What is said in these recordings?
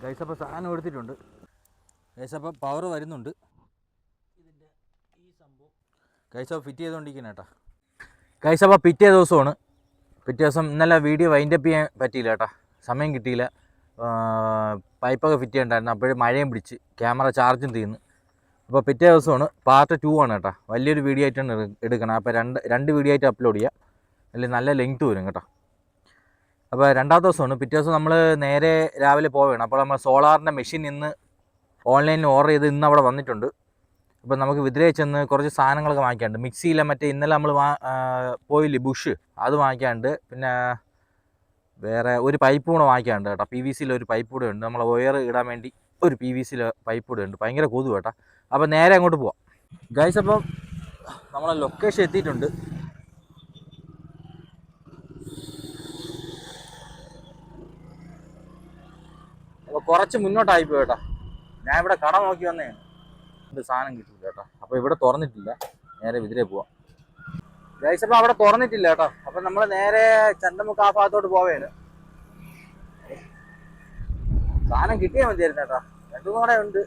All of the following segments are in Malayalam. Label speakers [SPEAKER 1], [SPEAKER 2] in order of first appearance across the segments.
[SPEAKER 1] ഗൈസ് അപ്പോൾ സാധനം എടുത്തിട്ടുണ്ട്. ഗൈസ് അപ്പോൾ പവർ വരുന്നുണ്ട്. ഇതിൻ്റെ ഈ സംഭവം ഗൈസ് അപ്പോൾ ഫിറ്റ് ചെയ്തുകൊണ്ടിരിക്കുന്നത് കേട്ടോ. ഗൈസ് അപ്പോൾ പിറ്റേ ദിവസമാണ്. പിറ്റേ ദിവസം ഇന്നലെ വീഡിയോ വൈൻഡപ്പ് ചെയ്യാൻ പറ്റിയില്ല കേട്ടോ, സമയം കിട്ടിയില്ല. പൈപ്പൊക്കെ ഫിറ്റ് ചെയ്യണ്ടായിരുന്നു. അപ്പോഴും മഴയും പിടിച്ച് ക്യാമറ ചാർജും തീർന്നു. അപ്പോൾ പിറ്റേ ദിവസമാണ്, പാർട്ട് 2 ആണ് കേട്ടോ. വലിയൊരു വീഡിയോ ആയിട്ടാണ് എടുക്കണം. അപ്പോൾ രണ്ട് വീഡിയോ ആയിട്ട് അപ്ലോഡ് ചെയ്യാം, അല്ലെങ്കിൽ നല്ല ലെങ്ത് വരും കേട്ടോ. അപ്പോൾ രണ്ടാമത്തെ ദിവസമാണ്. പിറ്റേ ദിവസം നമ്മൾ നേരെ രാവിലെ പോവുകയാണ്. അപ്പോൾ നമ്മൾ സോളാറിൻ്റെ മെഷീൻ ഇന്ന് ഓൺലൈനിൽ ഓർഡർ ചെയ്ത് ഇന്ന് അവിടെ വന്നിട്ടുണ്ട്. അപ്പോൾ നമുക്ക് വിതിരയിൽ ചെന്ന് കുറച്ച് സാധനങ്ങളൊക്കെ വാങ്ങിക്കാണ്ട്, മിക്സിയിലെ മറ്റേ ഇന്നലെ നമ്മൾ പോയില്ലേ ബുഷ്, അത് വാങ്ങിക്കാണ്ട്, പിന്നെ വേറെ ഒരു പൈപ്പ് കൂടെ വാങ്ങിക്കാണ്ട് കേട്ടോ. PVCയിലെ ഒരു പൈപ്പ് കൂടെ ഉണ്ട്. നമ്മൾ വയർ ഇടാൻ വേണ്ടി ഒരു PVCയിലെ പൈപ്പ് കൂടെ ഉണ്ട്. ഭയങ്കര കൊതുക് കേട്ടോ. അപ്പോൾ നേരെ അങ്ങോട്ട് പോവാം ഗൈസ്. അപ്പം നമ്മളെ ലൊക്കേഷൻ എത്തിയിട്ടുണ്ട്. അപ്പോൾ കുറച്ച് മുന്നോട്ടായി പോയി കേട്ടോ. ഞാൻ ഇവിടെ കട നോക്കി വന്നേ, ഇത് സാധനം കിട്ടില്ല കേട്ടോ. അപ്പോൾ ഇവിടെ തുറന്നിട്ടില്ല, നേരെ വിതിരേ പോവാം ഗൈസ്. അപ്പോൾ അവിടെ തുറന്നിട്ടില്ല കേട്ടോ. അപ്പം നമ്മൾ നേരെ ചന്തമുക്ക് ആ ഭാഗത്തോട്ട് പോവേണ്. സാധനം കിട്ടിയാൽ മതിയായിരുന്നു കേട്ടോ. 2 കൂടെ ഉണ്ട്.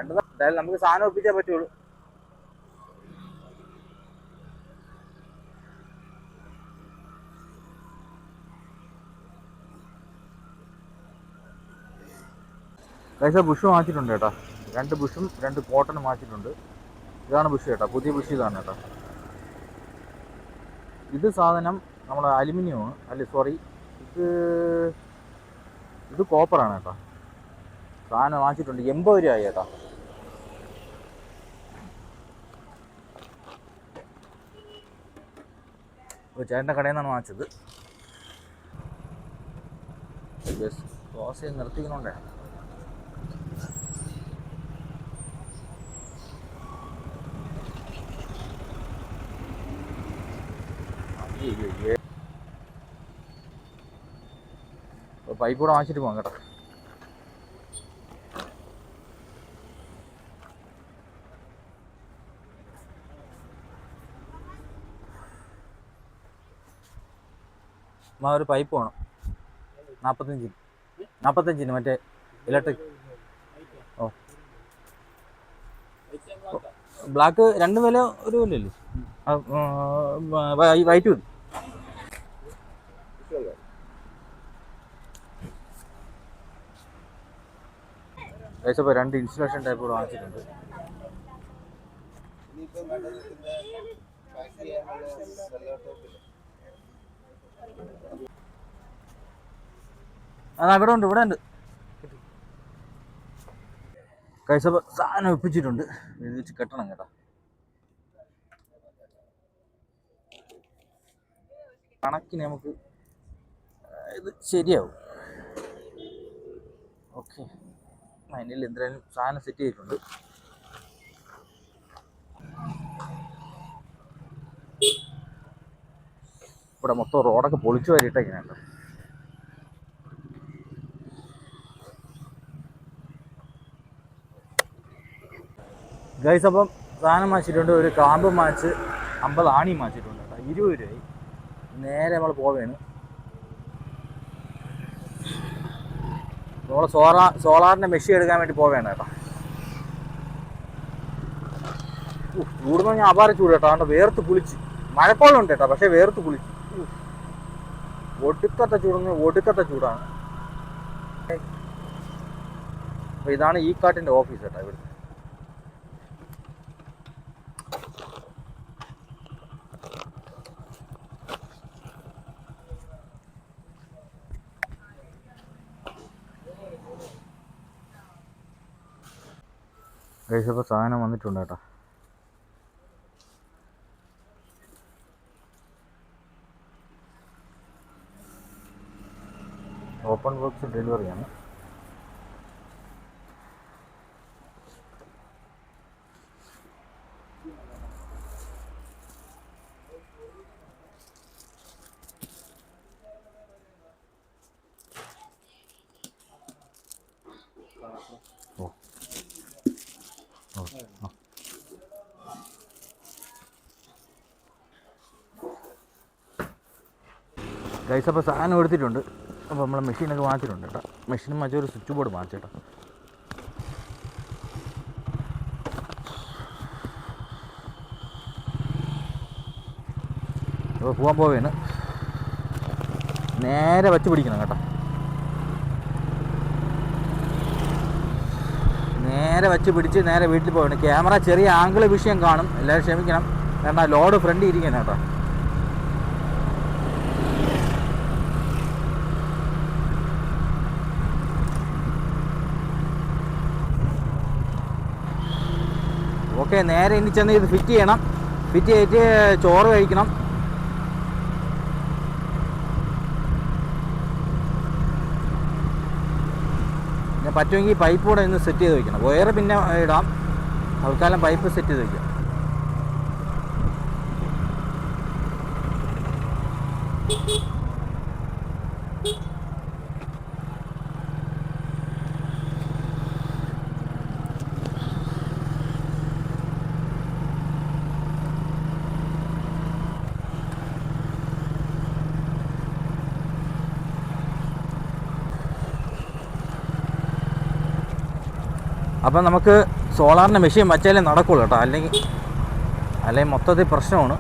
[SPEAKER 1] എന്തായാലും നമുക്ക് സാധനം ഒപ്പിച്ചേ പറ്റുള്ളൂ. ഗൈസ് ബുഷ് മാറ്റിയിട്ടുണ്ട് കേട്ടോ. 2 ബുഷും 2 കോട്ടനും മാറ്റിയിട്ടുണ്ട്. ഇതാണ് ബുഷ് കേട്ടോ, പുതിയ ബുഷ് ഇതാണ് കേട്ടോ. ഇത് സാധനം നമ്മൾ അലുമിനിയമാണ്, അല്ല സോറി, ഇത് കോപ്പറാണ് കേട്ടോ. സാധനം വാങ്ങിച്ചിട്ടുണ്ട്. 80 രൂപയായി കേട്ടോ. ചേട്ടൻ്റെ കടയിൽ നിന്നാണ് വാങ്ങിച്ചത്. ദോശ നിർത്തിക്കണോണ്ടേ. പൈപ്പ് കൂടെ വാങ്ങിച്ചിട്ട് പോകാം കേട്ടോ. ഒരു പൈപ്പ് വേണം, 45 മറ്റേ ഇലക്ട്രിക്. ഓ ബ്ലാക്ക് 2 വില ഒരു വിലയല്ലേ? വൈറ്റ് മതി. ഏകദേശം 2 ഇൻസുലേഷൻ ടൈപ്പ് കൂടെ വാങ്ങിച്ചിട്ടുണ്ട്. ഇവിടെ ഉണ്ട്. കഴിച്ചപ്പോൾ സാധനം ഒപ്പിച്ചിട്ടുണ്ട്. ഇത് വെച്ച് കെട്ടണം കേട്ടോ. കണക്കിന് നമുക്ക് ഇത് ശരിയാവും. ഓക്കെ, അതിൽ എന്തായാലും സാധനം സെറ്റ് ചെയ്തിട്ടുണ്ട്. ഇവിടെ മൊത്തം റോഡൊക്കെ പൊളിച്ചു വരിയിട്ടൊക്കെയാണ്. ഗൈസ് അപ്പം സാധനം വാങ്ങിച്ചിട്ടുണ്ട്. ഒരു കാമ്പ് മാച്ച് 50 ആണി മാച്ചിട്ടുണ്ട് കേട്ടോ. 20 രൂപയായി. നേരെ നമ്മൾ പോവുകയാണ്. നമ്മൾ സോളാറിൻ്റെ മെഷീൻ എടുക്കാൻ വേണ്ടി പോവുകയാണ് കേട്ടോ. ചൂടെന്ന് പറഞ്ഞാൽ അപാര ചൂട് കേട്ടോ. അതുകൊണ്ട് വേർത്ത് കുളിച്ച്, മഴക്കോളുണ്ട് കേട്ടോ, പക്ഷേ വേർത്ത് കുളിച്ച്. ഒടുക്കത്തെ ചൂടാണ്. അപ്പോൾ ഇതാണ് ഈ കാട്ടിൻ്റെ ഓഫീസ് കേട്ടോ. ഇവിടെ കഴിച്ചപ്പോൾ സാധനം വന്നിട്ടുണ്ട് കേട്ടോ. Open box ഡെലിവറിയാണ്. ഗൈസ് അപ്പോൾ സാധനം എടുത്തിട്ടുണ്ട്. അപ്പോൾ നമ്മൾ മെഷീനൊക്കെ മാറ്റിയിട്ടുണ്ട് കേട്ടോ. മെഷീനും മാറ്റി ഒരു സ്വിച്ച് ബോർഡ് മാറ്റിട്ടോ. അപ്പോൾ പോകാൻ പോവുകയാണ്. നേരെ വച്ച് പിടിക്കണം കേട്ടോ. നേരെ വച്ച് പിടിച്ച് നേരെ വീട്ടിൽ പോവുകയാണ്. ക്യാമറ ചെറിയ ആംഗിൾ വിഷയം കാണും, എല്ലാവരും ക്ഷമിക്കണം. കാരണം ലോഡ് ഫ്രണ്ട് ഇരിക്കണം കേട്ടോ. ഓക്കെ, നേരെ ഇനി ചെന്ന് ഇത് ഫിറ്റ് ചെയ്യണം. ഫിറ്റ് ചെയ്തിട്ട് ചോറ് കഴിക്കണം. പിന്നെ പറ്റുമെങ്കിൽ പൈപ്പ് കൂടെ ഒന്ന് സെറ്റ് ചെയ്ത് വയ്ക്കണം. വയറ് പിന്നെ ഇടാം, തൽക്കാലം പൈപ്പ് സെറ്റ് ചെയ്ത് വയ്ക്കാം. അപ്പം നമുക്ക് സോളാറിൻ്റെ മെഷീൻ വച്ചാലേ നടക്കുള്ളൂ കേട്ടോ, അല്ലെങ്കിൽ മൊത്തത്തിൽ പ്രശ്നമാണ്.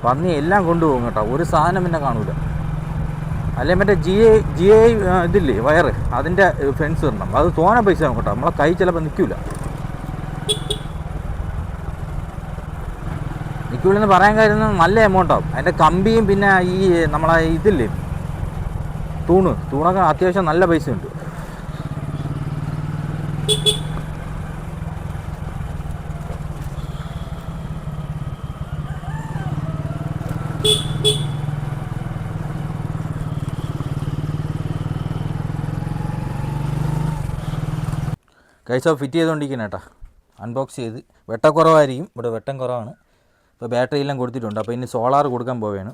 [SPEAKER 1] പന്നി എല്ലാം കൊണ്ടുപോകും കേട്ടോ, ഒരു സാധനം പിന്നെ കാണൂല. അല്ലെങ്കിൽ മറ്റേ ജി ഐ ഇതില്ലേ വയറ്, അതിൻ്റെ ഫെൻസ് ഇടണം. അത് തോനെ പൈസ ആകും കേട്ടോ, നമ്മളെ കൈ ചിലപ്പോൾ നിൽക്കില്ല. നിൽക്കില്ലെന്ന് പറയാൻ കാര്യം നല്ല എമൗണ്ട് ആവും. അതിൻ്റെ കമ്പിയും പിന്നെ ഈ നമ്മളെ ഇതില്ലേ തൂണൊക്കെ അത്യാവശ്യം നല്ല പൈസ ഉണ്ട്. കൈസോ ഫിറ്റ് ചെയ്തുകൊണ്ടിരിക്കണം കേട്ടോ. അൺബോക്സ് ചെയ്ത് വെട്ടക്കുറവായിരിക്കും, ഇവിടെ വെട്ടം കുറവാണ്. ഇപ്പോൾ ബാറ്ററി എല്ലാം കൊടുത്തിട്ടുണ്ട്. അപ്പോൾ ഇനി സോളാർ കൊടുക്കാൻ പോവുകയാണ്.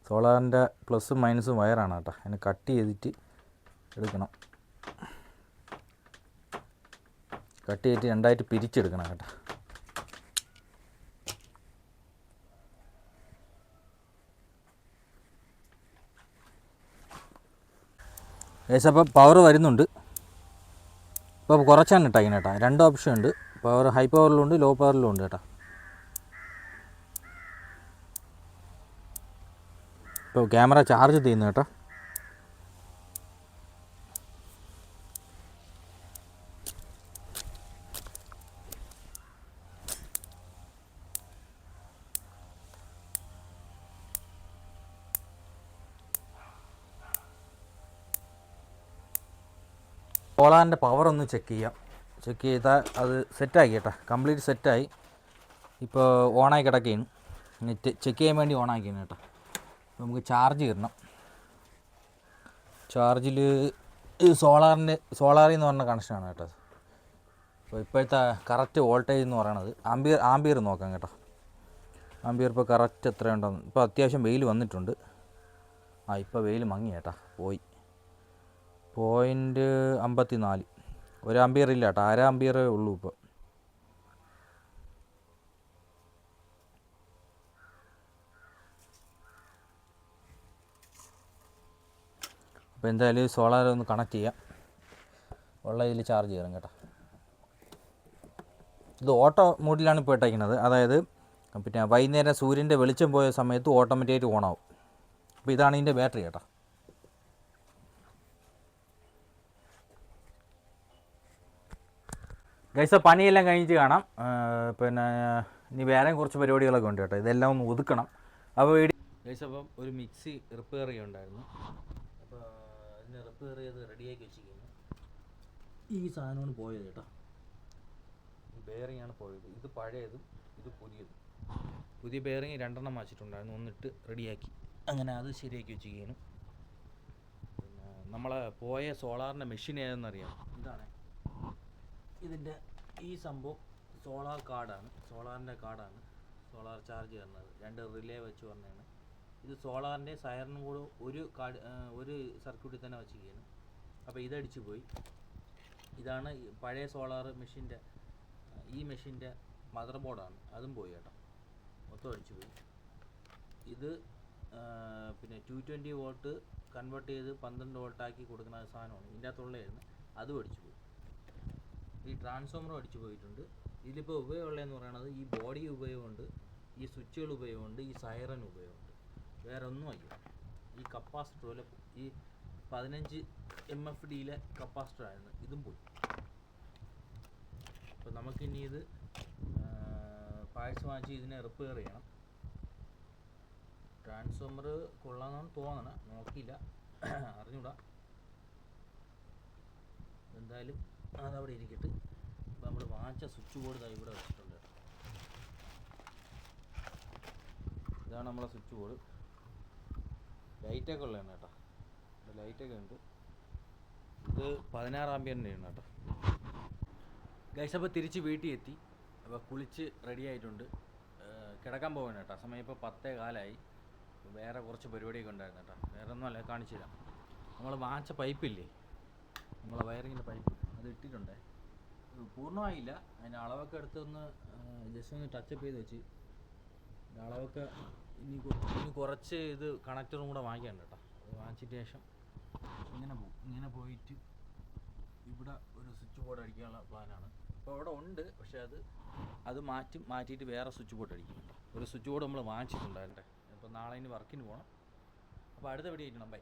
[SPEAKER 1] സോളാറിൻ്റെ പ്ലസും മൈനസും വയറാണ് കേട്ടോ, അതിനെ കട്ട് ചെയ്തിട്ട് എടുക്കണം. കട്ട് ചെയ്തിട്ട് രണ്ടായിട്ട് പിരിച്ചെടുക്കണം കേട്ടോ. ഏകദേശം അപ്പോൾ പവർ വരുന്നുണ്ട്. ഇപ്പോൾ കുറച്ചാണ് ഇട്ടേക്കുന്നത് കേട്ടോ. 2 ഓപ്ഷൻ ഉണ്ട്, പവർ ഹൈ പവറിലും ഉണ്ട്, ലോ പവറിലും ഉണ്ട് കേട്ടോ. ഇപ്പോൾ ക്യാമറ ചാർജ് ചെയ്യുന്നു കേട്ടോ. സോളാറിൻ്റെ പവർ ഒന്ന് ചെക്ക് ചെയ്താൽ അത് സെറ്റാക്കി കേട്ടോ, കംപ്ലീറ്റ് സെറ്റായി. ഇപ്പോൾ ഓണായി കിടക്കുകയാണ്. ഇനി ചെക്ക് ചെയ്യാൻ വേണ്ടി ഓണാക്കിയാണ് കേട്ടോ. നമുക്ക് ചാർജ് കയറണം. ചാർജിൽ സോളാറിൽ നിന്ന് പറഞ്ഞ കണക്ഷനാണ് കേട്ടോ. അപ്പോൾ ഇപ്പോഴത്തെ കറക്റ്റ് വോൾട്ടേജ് എന്ന് പറയണത് ആംബിയർ നോക്കാം കേട്ടോ. ആംബിയർ ഇപ്പോൾ കറക്റ്റ് എത്രയുണ്ടെന്ന്. ഇപ്പോൾ അത്യാവശ്യം വെയിൽ വന്നിട്ടുണ്ട്. ഇപ്പോൾ വെയിൽ മങ്ങി കേട്ടോ, പോയി. 0.54. 1 ആംബിയർ ഇല്ല കേട്ടോ, 1/2 ആംബിയറേ ഉള്ളൂ ഇപ്പോൾ. അപ്പോൾ എന്തായാലും സോളാർ ഒന്ന് കണക്ട് ചെയ്യാം. ഉള്ള ഇതിൽ ചാർജ് ചെയ്യണം കേട്ടോ. ഇത് ഓട്ടോ മോഡിലാണ് ഇപ്പോൾ ഇട്ടേക്കുന്നത്. അതായത് പിന്നെ വൈകുന്നേരം സൂര്യൻ്റെ വെളിച്ചം പോയ സമയത്ത് ഓട്ടോമാറ്റിക്കായിട്ട് ഓണാവും. അപ്പോൾ ഇതാണ് ഇതിൻ്റെ ബാറ്ററി കേട്ടോ. ഗൈസ്, പണിയെല്ലാം കഴിഞ്ഞിട്ട് കാണാം. പിന്നെ ഇനി വേറെ കുറച്ച് പരിപാടികളൊക്കെ ഉണ്ട് കേട്ടോ, ഇതെല്ലാം ഒന്ന് ഒതുക്കണം. അപ്പോൾ ഗൈസ്, അപ്പം ഒരു മിക്സി റിപ്പയർ ചെയ്യുന്നുണ്ടായിരുന്നു. അപ്പോൾ അതിന് റിപ്പയർ ചെയ്ത് റെഡിയാക്കി വെച്ചിരിക്കുന്നു. ഈ സാധനമാണ് പോയത് കേട്ടോ, ബെയറിങ്ങാണ് പോയത്. ഇത് പഴയതും ഇത് പുതിയതും. പുതിയ ബെയറിങ് 2 മാച്ചിട്ടുണ്ടായിരുന്നു, ഒന്നിട്ട് റെഡിയാക്കി. അങ്ങനെ അത് ശരിയാക്കി വെച്ചിരിക്കുന്നു. പിന്നെ നമ്മളെ പോയ സോളാറിൻ്റെ മെഷീൻ ഏതെന്നറിയാം. ഇതാണ് ഇതിൻ്റെ ഈ സംഭവം. സോളാർ കാർഡാണ്, സോളാറിൻ്റെ കാർഡാണ്. സോളാർ ചാർജ് ചെയ്യുന്നത് 2 റിലേ വെച്ച് പറഞ്ഞാണ്. ഇത് സോളാറിൻ്റെ സൈറനും കൂടെ ഒരു സർക്യൂട്ടിൽ തന്നെ വെച്ചിരിക്കുകയാണ്. അപ്പോൾ ഇതടിച്ച് പോയി. ഇതാണ് പഴയ സോളാർ മെഷീൻ്റെ, ഈ മെഷീൻ്റെ മദർ ബോർഡാണ്, അതും പോയി കേട്ടോ, മൊത്തം അടിച്ചു പോയി. ഇത് പിന്നെ 220 വോൾട്ട് കൺവേർട്ട് ചെയ്ത് 12 വോൾട്ടാക്കി കൊടുക്കുന്ന സാധനമാണ്, ഇതിൻ്റെ അകത്തുള്ളതായിരുന്നു, അതും അടിച്ചു പോയി. ഈ ട്രാൻസ്ഫോമറും അടിച്ചു പോയിട്ടുണ്ട്. ഇതിലിപ്പോൾ ഉപയോഗമുള്ളതെന്ന് പറയുന്നത് ഈ ബോഡി ഉപയോഗമുണ്ട്, ഈ സ്വിച്ചുകൾ ഉപയോഗമുണ്ട്, ഈ സൈറൻ ഉപയോഗമുണ്ട്, വേറെ ഒന്നും അയ്യോ. ഈ കപ്പാസിറ്റർ പോലെ ഈ 15 MFDയിലെ കപ്പാസിറ്ററായിരുന്നു, ഇതും പോയി. അപ്പോൾ നമുക്കിനി ഇത് പാഴ്സ് വാങ്ങിച്ച് ഇതിനെ റിപ്പയർ ചെയ്യണം. ട്രാൻസ്ഫോമർ കൊള്ളാമെന്നാണ് തോന്നണം, നോക്കിയില്ല, അറിഞ്ഞൂടാ. എന്തായാലും അതവിടെ ഇരിക്കട്ടെ. ഇപ്പോൾ നമ്മൾ വാങ്ങിച്ച സ്വിച്ച് ബോർഡ് ഇവിടെ വെച്ചിട്ടുണ്ട്. ഇതാണ് നമ്മളെ സ്വിച്ച് ബോർഡ്. ലൈറ്റൊക്കെ ഉള്ളതാണ് കേട്ടോ, ലൈറ്റൊക്കെ ഉണ്ട്. ഇത് 16 ആമ്പിയറിൻ്റെ ആണ് കേട്ടോ. ഗൈസ് അപ്പോൾ തിരിച്ച് വീട്ടിൽ എത്തി. അപ്പോൾ കുളിച്ച് റെഡി ആയിട്ടുണ്ട്, കിടക്കാൻ പോവാണ് കേട്ടോ. സമയം ഇപ്പോൾ 10:15. വേറെ കുറച്ച് പരിപാടിയൊക്കെ ഉണ്ടായിരുന്നു കേട്ടോ, വേറെ ഒന്നുമല്ല, കാണിച്ചു തരാം. നമ്മൾ വാങ്ങിച്ച പൈപ്പില്ലേ, നമ്മളെ വയറിങ്ങിൻ്റെ പൈപ്പ്, അത് ഇട്ടിട്ടുണ്ട്. പൂർണ്ണമായില്ല, അതിൻ്റെ അളവൊക്കെ എടുത്തൊന്ന് ജസ്റ്റ് ഒന്ന് ടച്ചപ്പ് ചെയ്ത് വെച്ച്. അളവൊക്കെ ഇനി കുറച്ച് ഇത് കണക്ടറും കൂടെ വാങ്ങിക്കാനുണ്ട് കേട്ടോ. അത് വാങ്ങിച്ചിട്ട് ശേഷം ഇങ്ങനെ പോകും. ഇങ്ങനെ പോയിട്ട് ഇവിടെ ഒരു സ്വിച്ച് ബോർഡ് അടിക്കാനുള്ള പ്ലാനാണ്. ഇപ്പോൾ അവിടെ ഉണ്ട്, പക്ഷേ അത് മാറ്റിയിട്ട് വേറെ സ്വിച്ച് ബോർഡ് അടിക്കും. ഒരു സ്വിച്ച് ബോർഡ് നമ്മൾ വാങ്ങിച്ചിട്ടുണ്ടായിരുന്നേ. അപ്പോൾ നാളെ ഇനി വർക്കിന് പോകണം. അപ്പോൾ അടുത്ത വീഡിയോ ആയിട്ട് ബൈ.